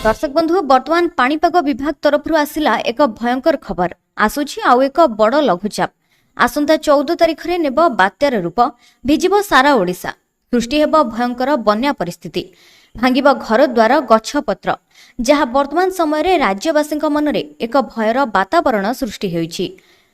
दर्शक बंधु बर्तमान पाणीपाग विभाग तरफ आसिला एक भयंकर खबर आसुछि आउ एक बड़ लघुचाप आसंता 14 तारिख रे नेब बात्यार रूप भिजिब सारा ओडिशा सृष्टि हेब भयंकर बन्या परिस्थिति भांगिब घर द्वार गछपत्र जहा वर्तमान समय रे राज्यवासी मनरे एक भयर वातावरण सृष्टि होइछि।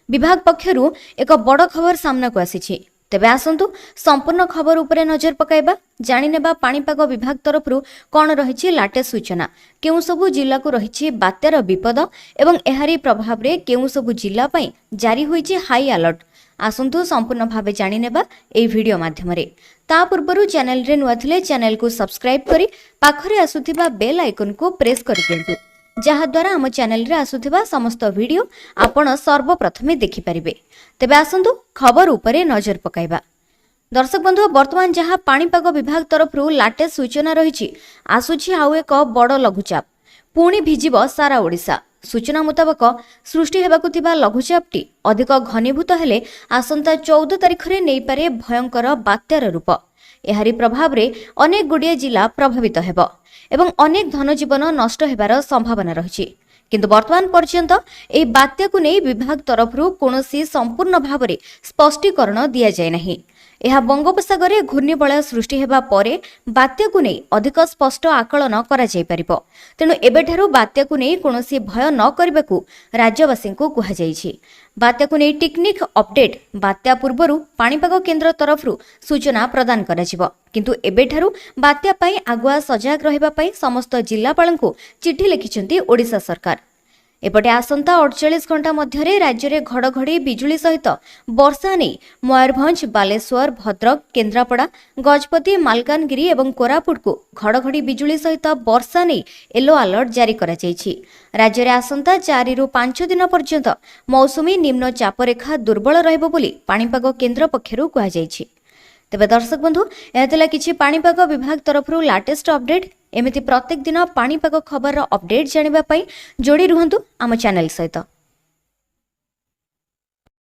विभाग पक्षरु एक बड़ खबर सामना को आसीछि। तेबे आसंतु संपूर्ण खबर उपरे नजर पकाइबा जानिनेबा पाणीपाग विभाग तरफ कौन रही लाटेस्ट सूचना केउ सबु जिला को रही बात्यार विपद एवं एहारी प्रभाव रे केउ सबु जिला पई जारी होइछि हाई अलर्ट। आसंतु संपूर्ण भावे जानिनेबा एई वीडियो माध्यम रे। ता पूर्वरु चैनल रे नुआ थिले चैनल को सब्सक्राइब करी पाखरे आसुथिबा बेल आइकन को प्रेस कर दियंतु जहा द्वारा हम चैनल रे आसुथिबा समस्त वीडियो आपण सर्वप्रथमे देखि परिबे। तेबे आसंतु खबर उपरे नजर पकाइबा। दर्शक बंधु वर्तमान जहां पाणीपाग विभाग तरफ लाटेस्ट सूचना रही आसुछि आउ एक बड़ लघुचाप पुणी भिजिब सारा ओडिशा। सूचना मुताबक सृष्टि हेबाकु थिबा लघुचापटी अधिक घनीभूत हेले आसंता 14 तारिख रे नै पारे भयंकर बात्यार रूप। एहारी प्रभाव रे अनेक गुडिये जिला प्रभावित हेबो एवं अनेक धनजीवन नष्ट हेबार संभावना रही। किंतु वर्तमान पर्यंत एही बात्या को नहीं विभाग तरफ कौनसी संपूर्ण भाव में स्पष्टीकरण दि जाए नहीं। यह बंगोपसागर घूर्णिबलय सृष्टि हेबा परे बात्या को नहीं अधिक स्पष्ट आकलन करा जाय परिबो। तेणु एबेठारु बात्या को नहीं कौनसी भय न करबाकू राज्यवासी को कहा जायछि। बात्या को नहीं टेक्निक अपडेट बात्या पूर्वरु पाणीपाग केन्द्र तरफ सूचना प्रदान करा जिवो। किंतु एबेठारु बात्या पई आगुआ सजग रहिबा पई समस्त जिल्लापालंकु चिठी लिखिछन्ती ओडिशा सरकार। एपटे आसंता 48 घंटा मध्य राज्य में घड़घड़ी बिजुली सहित वर्षा नहीं मयूरभंज बालेश्वर भद्रक केन्द्रापड़ा गजपति मालकानगिरी और कोरापुट को घड़घड़ी बिजुली सहित वर्षा नहीं येलो अलर्ट जारी करा जायछि। राज्य में आसंता 4 ରୁ 5 दिन पर्यंत मौसुमी निम्न चापरेखा दुर्बल रहिबो बोली पाणीपाग केन्द्र पक्षरु कहा जायछि। तेबे दर्शक बंधु यह किछि पाणीपाग विभाग तरफ लाटेस्ट अपडेट। एमिति प्रत्येक दिन पाणीपाग खबर अपडेट जानिबा पई जोड़ी रुहंतु आम चैनल सहित।